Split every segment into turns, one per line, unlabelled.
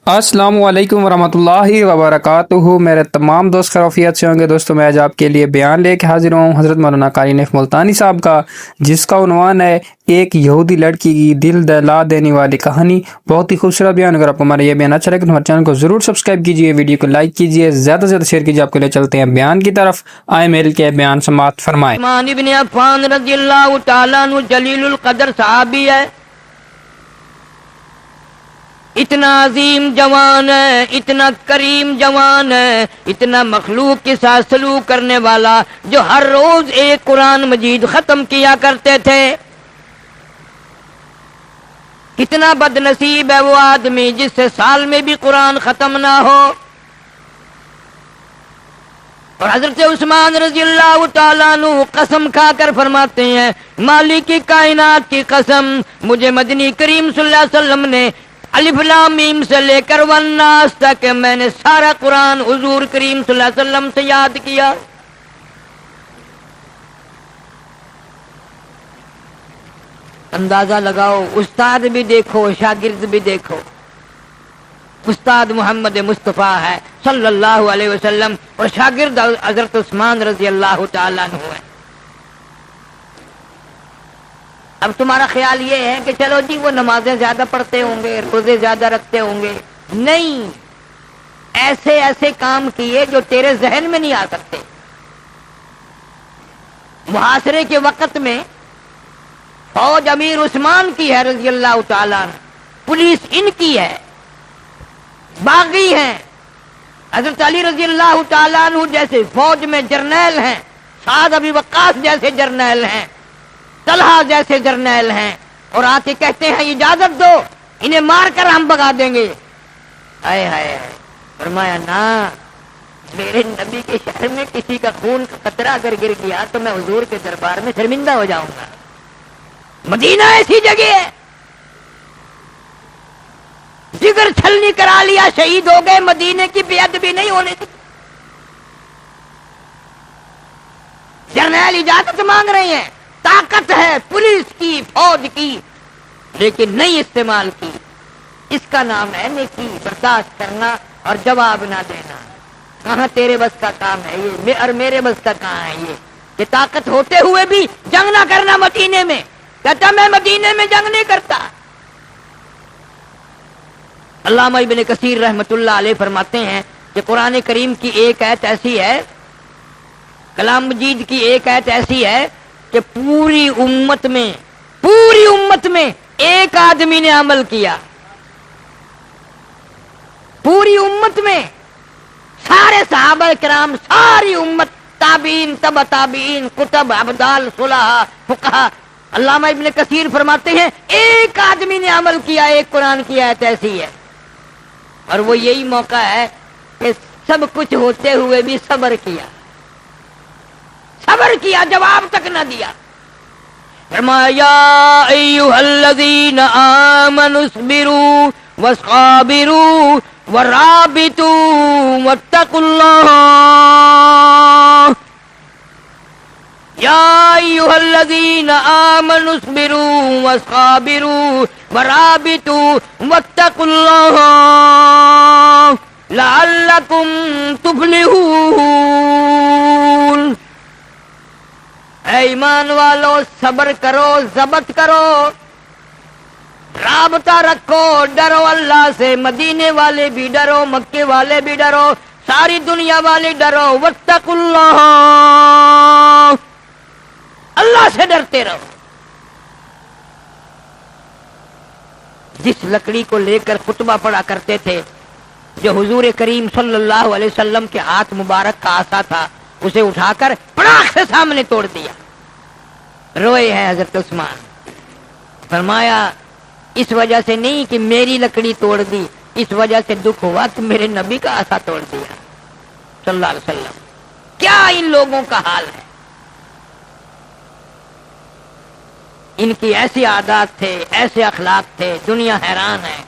السلام علیکم ورحمۃ اللہ وبرکاتہ۔ میرے تمام دوست خیریت سے ہوں گے۔ دوستوں میں آج آپ کے لیے بیان لے کے حاضر ہوں حضرت مولانا قاری نعیف ملتانی صاحب کا، جس کا عنوان ہے ایک یہودی لڑکی کی دل دہلا دینے والی کہانی۔ بہت ہی خوبصورت بیان۔ اگر آپ کو ہمارا یہ بیان اچھا لگے تو ہمارے چینل کو ضرور سبسکرائب کیجیے، ویڈیو کو لائک کیجیے، زیادہ سے زیادہ شیئر کیجیے۔ آپ کو لے چلتے ہیں بیان کی طرف، آئے مل کے بیان سماعت فرمائیں۔
عثمان ابن عفان رضی اللہ تعالیٰ عنہ جلیل القدر صحابی ہے، اتنا عظیم جوان ہے، اتنا کریم جوان ہے، اتنا مخلوق کے ساتھ سلوک کرنے والا، جو ہر روز ایک قرآن مجید ختم کیا کرتے تھے۔ کتنا بد نصیب ہے وہ آدمی جس سے سال میں بھی قرآن ختم نہ ہو۔ اور حضرت عثمان رضی اللہ تعالیٰ عنہ قسم کھا کر فرماتے ہیں، مالک کی کائنات کی قسم، مجھے مدنی کریم صلی اللہ علیہ وسلم نے الف لام میم سے لے کر والناس تک میں نے سارا قرآن حضور کریم صلی اللہ علیہ وسلم سے یاد کیا۔ اندازہ لگاؤ، استاد بھی دیکھو، شاگرد بھی دیکھو۔ استاد محمد مصطفیٰ ہے صلی اللہ علیہ وسلم، اور شاگرد حضرت عثمان رضی اللہ تعالیٰ عنہ ہے۔ اب تمہارا خیال یہ ہے کہ چلو جی وہ نمازیں زیادہ پڑھتے ہوں گے، روزے زیادہ رکھتے ہوں گے۔ نہیں، ایسے ایسے کام کیے جو تیرے ذہن میں نہیں آ سکتے۔ محاصرے کے وقت میں فوج امیر عثمان کی ہے رضی اللہ تعالیٰ عنہ، پولیس ان کی ہے، باغی ہیں۔ حضرت علی رضی اللہ تعالیٰ عنہ جیسے فوج میں جرنیل ہیں، سعد ابی وقاص جیسے جرنیل ہیں، طلحہ جیسے جرنیل ہیں، اور آ کے کہتے ہیں اجازت دو، انہیں مار کر ہم بگا دیں گے۔ ہائے ہائے، فرمایا نا، میرے نبی کے شہر میں کسی کا خون کا قطرہ اگر گر گیا تو میں حضور کے دربار میں شرمندہ ہو جاؤں گا۔ مدینہ ایسی جگہ ہے، جگر چھلنی کرا لیا، شہید ہو گئے، مدینے کی بے ادبی نہیں ہونے دی۔ جرنیل اجازت مانگ رہے ہیں، طاقت ہے پولیس کی، فوج کی، لیکن نہیں استعمال کی۔ اس کا نام ہے نیکی، برداشت کرنا اور جواب نہ دینا۔ کہاں تیرے بس کا کام ہے یہ، اور میرے بس کا کہاں ہے یہ کہ طاقت ہوتے ہوئے بھی جنگ نہ کرنا مدینے میں۔ کہتا میں مدینے میں جنگ نہیں کرتا۔ علامہ ابن کثیر رحمۃ اللہ علیہ فرماتے ہیں کہ قرآن کریم کی ایک آیت ایسی ہے، کلام مجید کی ایک آیت ایسی ہے کہ پوری امت میں ایک آدمی نے عمل کیا، پوری امت میں سارے صحابہ کرام، ساری امت، تابعین، تبع تابعین، کتب، ابدال، صلحاء، فقہاء۔ علامہ ابن کثیر فرماتے ہیں ایک آدمی نے عمل کیا، ایک قرآن کی آیت ایسی ہے، اور وہ یہی موقع ہے کہ سب کچھ ہوتے ہوئے بھی صبر کیا، جواب تک نہ دیا۔ فرمایا یا ایھا الذین آمنوا اصبروا وصابروا ورابطوا واتقوا اللہ، یا ایھا الذین آمنوا اصبروا وصابروا ورابطوا واتقوا اللہ لعلکم تفلحون۔ اے ایمان والو، صبر کرو، ضبط کرو، رابطہ رکھو، ڈرو اللہ سے۔ مدینے والے بھی ڈرو، مکے والے بھی ڈرو، ساری دنیا والے ڈرو۔ واتقوا اللہ، اللہ سے ڈرتے رہو۔ جس لکڑی کو لے کر خطبہ پڑھا کرتے تھے، جو حضور کریم صلی اللہ علیہ وسلم کے ہاتھ مبارک کا عصا تھا، اسے اٹھا کر پڑاخ سے سامنے توڑ دیا۔ روئے ہیں حضرت عثمان۔ فرمایا اس وجہ سے نہیں کہ میری لکڑی توڑ دی، اس وجہ سے دکھ ہوا کہ میرے نبی کا عصا توڑ دیا صلی اللہ علیہ وسلم۔ کیا ان لوگوں کا حال ہے؟ ان کی ایسی عادات تھے، ایسے اخلاق تھے، دنیا حیران ہے۔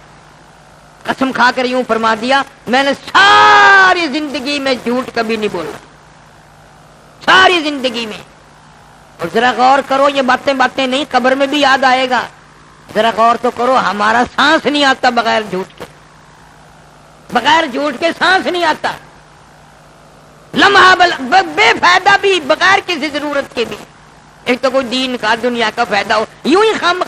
قسم کھا کر یوں فرما دیا، میں نے ساری زندگی میں جھوٹ کبھی نہیں بولا، ساری زندگی میں۔ اور ذرا غور کرو، یہ باتیں نہیں، قبر میں بھی یاد آئے گا۔ ذرا غور تو کرو، ہمارا سانس نہیں آتا بغیر جھوٹ کے۔ بغیر جھوٹ کے سانس نہیں آتا، لمحہ بے فائدہ بھی، بغیر کسی ضرورت کے بھی۔ ایک تو کوئی دین کا دنیا کا فائدہ ہو، یوں ہی خام۔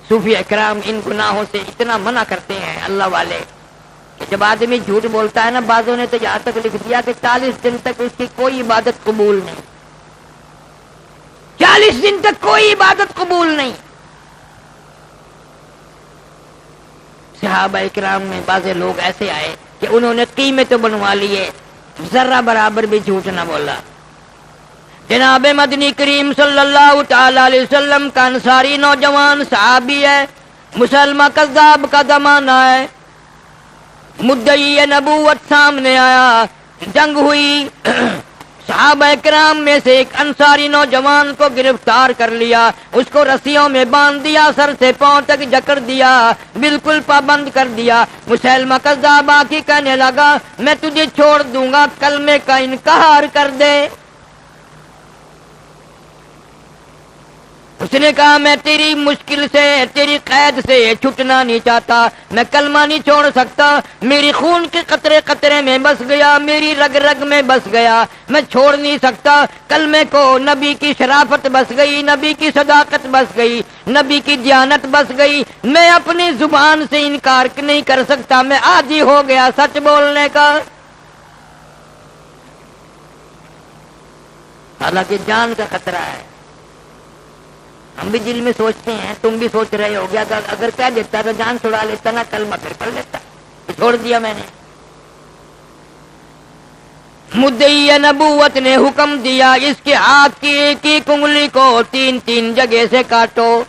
صوفی اکرام ان گناہوں سے اتنا منع کرتے ہیں اللہ والے کہ جب آدمی جھوٹ بولتا ہے نا، بعضوں نے تو یہاں تک لکھ دیا کہ 40 دن تک اس کی کوئی عبادت قبول نہیں، 40 دن تک کوئی عبادت قبول نہیں۔ صحابہ اکرام میں بعض لوگ ایسے آئے کہ انہوں نے قیمے تو بنوا لیے، ذرہ برابر بھی جھوٹ نہ بولا۔ جناب مدنی کریم صلی اللہ تعالی علیہ وسلم کا انصاری نوجوان صحابی ہے، مسلمہ کذاب کا زمانہ ہے، مدعی نبوت سامنے آیا، جنگ ہوئی، صحابہ کرام میں سے ایک انصاری نوجوان کو گرفتار کر لیا، اس کو رسیوں میں باندھ دیا، سر سے پاؤں تک جکڑ دیا، بالکل پابند کر دیا۔ مسلمہ کذاب آ کے کہنے لگا میں تجھے چھوڑ دوں گا، کلمے کا انکار کر دے۔ اس نے کہا میں تیری مشکل سے، تیری قید سے چھٹنا نہیں چاہتا، میں کلمہ نہیں چھوڑ سکتا، میری خون کے قطرے قطرے میں بس گیا، میری رگ رگ میں بس گیا، میں چھوڑ نہیں سکتا کلمے کو۔ نبی کی شرافت بس گئی، نبی کی صداقت بس گئی، نبی کی دیانت بس گئی، میں اپنی زبان سے انکار نہیں کر سکتا، میں عاجز ہو گیا سچ بولنے کا۔ حالانکہ جان کا خطرہ ہے، ہم بھی دل میں سوچتے ہیں، تم بھی سوچ رہے ہو گیا اگر کہہ دیتا تو جان چھڑا لیتا نا، کلمہ پھر پڑھ لیتا، چھوڑ دیا میں نے۔ مدعی نبوت نے حکم دیا اس کے ہاتھ کی ایک ایک انگلی کو 3 جگہ سے کاٹو۔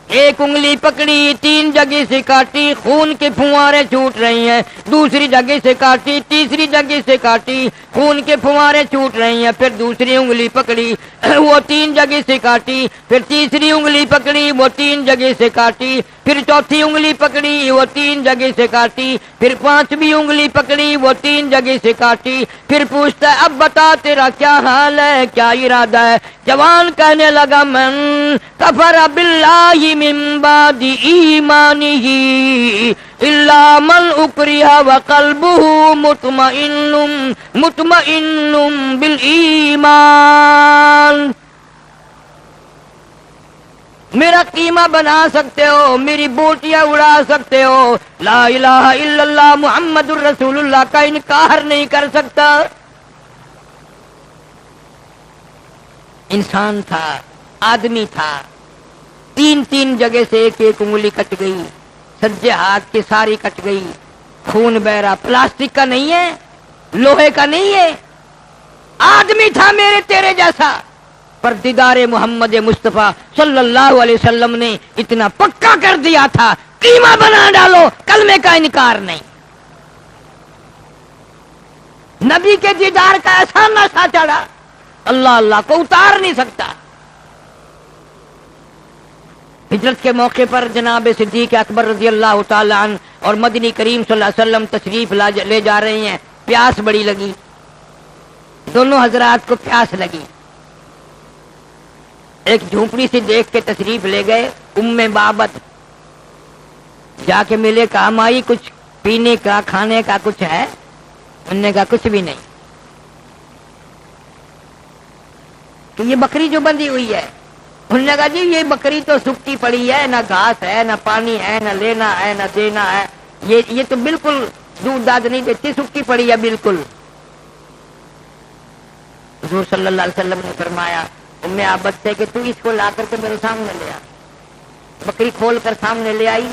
ایک انگلی پکڑی، 3 جگہ سے کاٹی، خون کے پھوارے چھوٹ رہی ہیں، دوسری جگہ سے کاٹی، تیسری جگہ سے کاٹی، خون کے پھوارے چھوٹ رہی ہیں، پھر دوسری انگلی پکڑی، وہ 3 جگہ سے کاٹی، پھر تیسری انگلی پکڑی، وہ 3 جگہ سے کاٹی، پھر چوتھی انگلی پکڑی، وہ 3 جگہ سے کاٹی، پھر 5ویں انگلی پکڑی، وہ 3 جگہ سے کاٹی، پھر پوچھتا ہے اب بتا تیرا کیا حال ہے، کیا ارادہ ہے؟ جوان کہنے لگا من کفر باللہ من بعد ایمانہ الا من اکرہ وقلبہ مطمئن بالایمان۔ میرا قیمہ بنا سکتے ہو، میری بوٹیاں اڑا سکتے ہو، لا الہ الا اللہ محمد الرسول اللہ کا انکار نہیں کر سکتا۔ انسان تھا، آدمی تھا، 3 جگہ سے ایک ایک انگلی کٹ گئی، سجے ہاتھ کی ساری کٹ گئی، خون بہ رہا، پلاسٹک کا نہیں ہے، لوہے کا نہیں ہے، آدمی تھا میرے تیرے جیسا، پر دیدار محمد مصطفیٰ صلی اللہ علیہ وسلم نے اتنا پکا کر دیا تھا قیمہ بنا ڈالو، کلمے کا انکار نہیں۔ نبی کے دیدار کا ایسا نشہ چڑھا اللہ اللہ کو اتار نہیں سکتا۔ ہجرت کے موقع پر جناب صدیق اکبر رضی اللہ تعالی عنہ اور مدنی کریم صلی اللہ علیہ وسلم تشریف لے جا رہے ہیں، پیاس بڑی لگی، دونوں حضرات کو پیاس لگی، ایک جھونپڑی سے دیکھ کے تشریف لے گئے، ام بابت جا کے ملے، کہا مائی کچھ پینے کا کھانے کا کچھ ہے؟ انہوں نے کہا کچھ بھی نہیں۔ کہ یہ بکری جو بندھی ہوئی ہے، انہوں نے کہا جی یہ بکری تو سکتی پڑی ہے، نہ گھاس ہے، نہ پانی ہے، نہ لینا ہے، نہ دینا ہے، یہ تو بالکل دودھ داد نہیں دیتی، سکتی پڑی ہے بالکل۔ حضور صلی اللہ علیہ وسلم نے فرمایا ام عابد سے کہ تو اس کو لا کر کے میرے سامنے لے آ۔ بکری کھول کر سامنے لے آئی،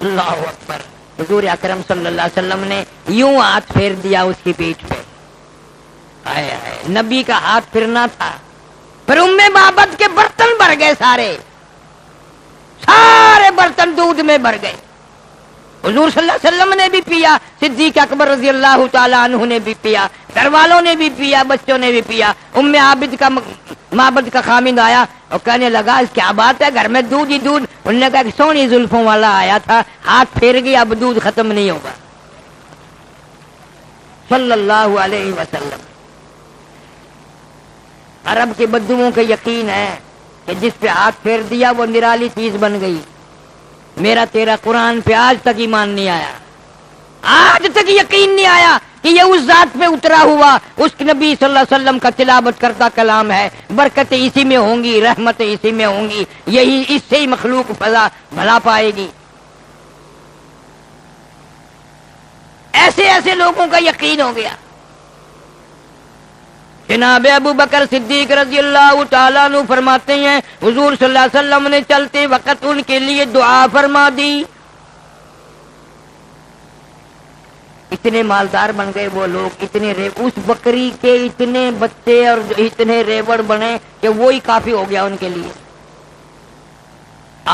اللہ اکبر، حضور اکرم صلی اللہ علیہ وسلم نے یوں ہاتھ پھیر دیا اس کی پیٹھ پہ، آئے آئے، نبی کا ہاتھ پھرنا تھا، پھر ام بابت کے برتن بھر گئے، سارے برتن دودھ میں بھر گئے۔ حضور صلی اللہ علیہ وسلم نے بھی پیا، صدیق اکبر رضی اللہ تعالی عنہ نے بھی پیا، گھر والوں نے بھی پیا، بچوں نے بھی پیا۔ ام معبد کا خامند آیا اور کہنے لگا اس کیا بات ہے، گھر میں دودھ ہی دودھ۔ انہوں نے کہا کہ سونی زلفوں والا آیا تھا، ہاتھ پھیر گیا، اب دودھ ختم نہیں ہوگا، صلی اللہ علیہ وسلم۔ عرب کے بدوؤں کا یقین ہے کہ جس پہ ہاتھ پھیر دیا وہ نرالی چیز بن گئی، میرا تیرا قرآن پہ آج تک ایمان نہیں آیا، آج تک یقین نہیں آیا کہ یہ اس ذات پہ اترا ہوا اس نبی صلی اللہ علیہ وسلم کا تلاوت کردہ کلام ہے، برکتیں اسی میں ہوں گی، رحمتیں اسی میں ہوں گی، یہی اس سے ہی مخلوق بھلا پائے گی۔ ایسے ایسے لوگوں کا یقین ہو گیا۔ جناب ابو بکر صدیق رضی اللہ تعالیٰ عنہ فرماتے ہیں حضور صلی اللہ علیہ وسلم نے چلتے وقت ان کے لیے دعا فرما دی۔ اتنے مالدار بن گئے وہ لوگ، اس بکری کے اتنے بچے اور اتنے ریوڑ بنے کہ وہی کافی ہو گیا ان کے لیے۔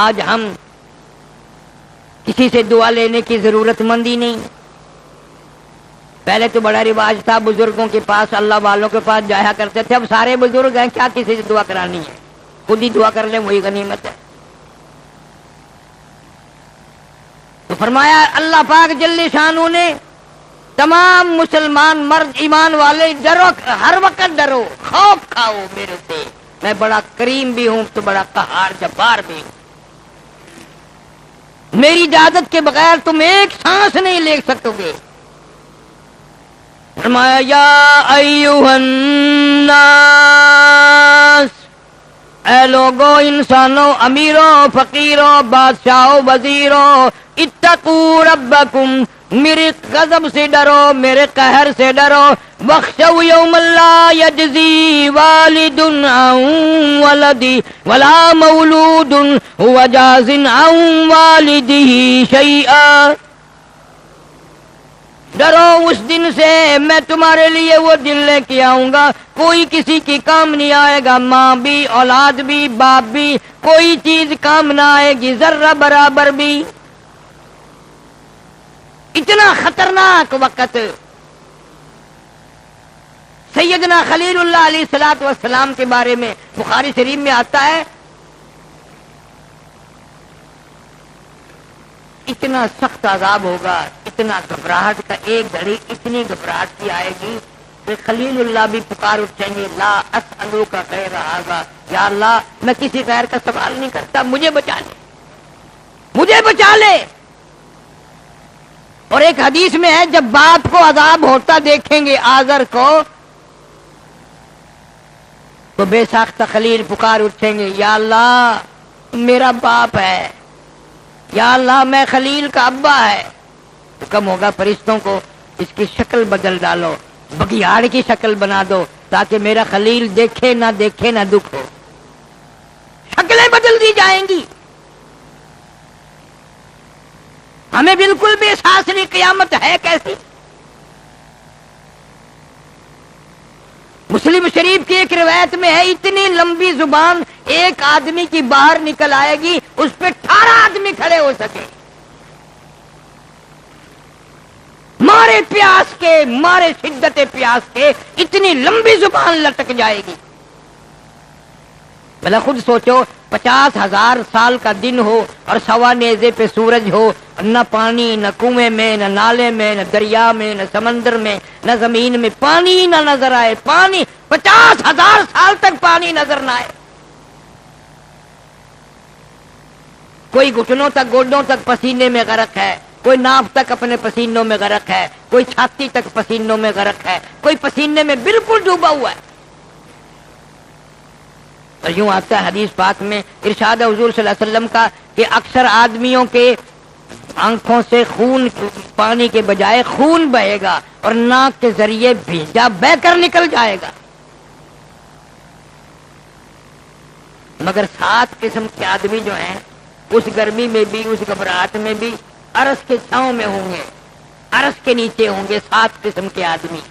آج ہم کسی سے دعا لینے کی ضرورت مند ہی نہیں۔ پہلے تو بڑا رواج تھا، بزرگوں کے پاس، اللہ والوں کے پاس جایا کرتے تھے۔ اب سارے بزرگ ہیں، کیا کسی سے دعا کرانی ہے؟ خود ہی دعا کر لیں، وہی غنیمت ہے۔ تو فرمایا اللہ پاک جل شانہ نے تمام مسلمان مرد ایمان والے ڈرو، ہر وقت ڈرو، خوف کھاؤ میرے سے، میں بڑا کریم بھی ہوں تو بڑا قہار جبار بھی ہوں، میری اجازت کے بغیر تم ایک سانس نہیں لے سکو گے۔ فرمایا یا ایھا الناس، اے لوگو، انسانوں، امیروں، فقیروں، بادشاہوں، وزیروں، اتقوا ربکم، میرے غضب سے ڈرو، میرے قہر سے ڈرو۔ واخشوا یوما لا یجزی والد عن ولدہ ولا مولود هو جاز عن والدہ شیئا، ڈرو اس دن سے، میں تمہارے لیے وہ دن لے کے آؤں گا، کوئی کسی کی کام نہیں آئے گا، ماں بھی، اولاد بھی، باپ بھی، کوئی چیز کام نہ آئے گی، ذرہ برابر بھی۔ اتنا خطرناک وقت۔ سیدنا خلیل اللہ علیہ الصلوۃ والسلام کے بارے میں بخاری شریف میں آتا ہے، اتنا سخت عذاب ہوگا، اتنا گھبراہٹ کا، ایک گھڑی اتنی گھبراہٹ کی آئے گی کہ خلیل اللہ بھی پکار اٹھیں گے، لا اسألوک غیر ھذا، یا اللہ میں کسی غیر کا سوال نہیں کرتا، مجھے بچا لے، مجھے بچا لے۔ اور ایک حدیث میں ہے جب باپ کو عذاب ہوتا دیکھیں گے آزر کو تو بے ساختہ خلیل پکار اٹھیں گے، یا اللہ میرا باپ ہے، یا اللہ میں خلیل کا ابا ہے۔ حکم ہوگا فرشتوں کو اس کی شکل بدل ڈالو، بگیاڑ کی شکل بنا دو تاکہ میرا خلیل دیکھے نہ دکھ ہو، شکلیں بدل دی جائیں گی۔ ہمیں بالکل بھی احساس نہیں قیامت ہے کیسی۔ مسلم شریف کی ایک روایت میں ہے اتنی لمبی زبان ایک آدمی کی باہر نکل آئے گی، اس پہ 18 آدمی کھڑے ہو سکے، مارے پیاس کے، مارے شدت پیاس کے، اتنی لمبی زبان لٹک جائے گی۔ بھلا خود سوچو، 50,000 سال کا دن ہو اور سوا نیزے پہ سورج ہو، نہ پانی، نہ کنویں میں، نہ نالے میں، نہ دریا میں، نہ سمندر میں، نہ زمین میں پانی نہ نظر آئے، پانی 50,000 سال تک پانی نظر نہ آئے، کوئی گھٹنوں تک، گوڈوں تک پسینے میں غرق ہے، کوئی ناف تک اپنے پسینوں میں غرق ہے، کوئی چھاتی تک پسینوں میں غرق ہے، کوئی پسینے میں بالکل ڈوبا ہوا ہے۔ اور یوں آتا ہے حدیث پاک میں، ارشاد حضور صلی اللہ علیہ وسلم کا کہ اکثر آدمیوں کے آنکھوں سے خون، پانی کے بجائے خون بہے گا اور ناک کے ذریعے بھیجا بہ کر نکل جائے گا، مگر 7 قسم کے آدمی جو ہیں اس گرمی میں بھی، اس گھبراہٹ میں بھی عرش کے چھاؤں میں ہوں گے، عرش کے نیچے ہوں گے 7 قسم کے آدمی۔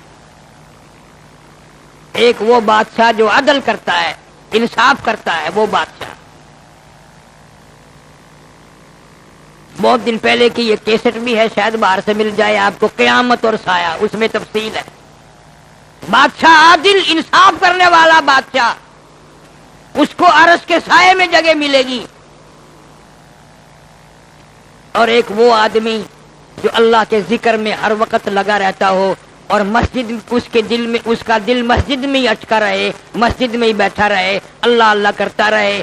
ایک وہ بادشاہ جو عدل کرتا ہے، انصاف کرتا ہے، وہ بادشاہ۔ بہت دن پہلے کی یہ کیسٹ بھی ہے، شاید باہر سے مل جائے آپ کو، قیامت اور سایہ، اس میں تفصیل ہے۔ بادشاہ عادل، انصاف کرنے والا بادشاہ، اس کو عرش کے سائے میں جگہ ملے گی۔ اور ایک وہ آدمی جو اللہ کے ذکر میں ہر وقت لگا رہتا ہو اور مسجد، اس کے دل میں، اس کا دل مسجد میں ہی اٹکا رہے، مسجد میں ہی بیٹھا رہے، اللہ اللہ کرتا رہے،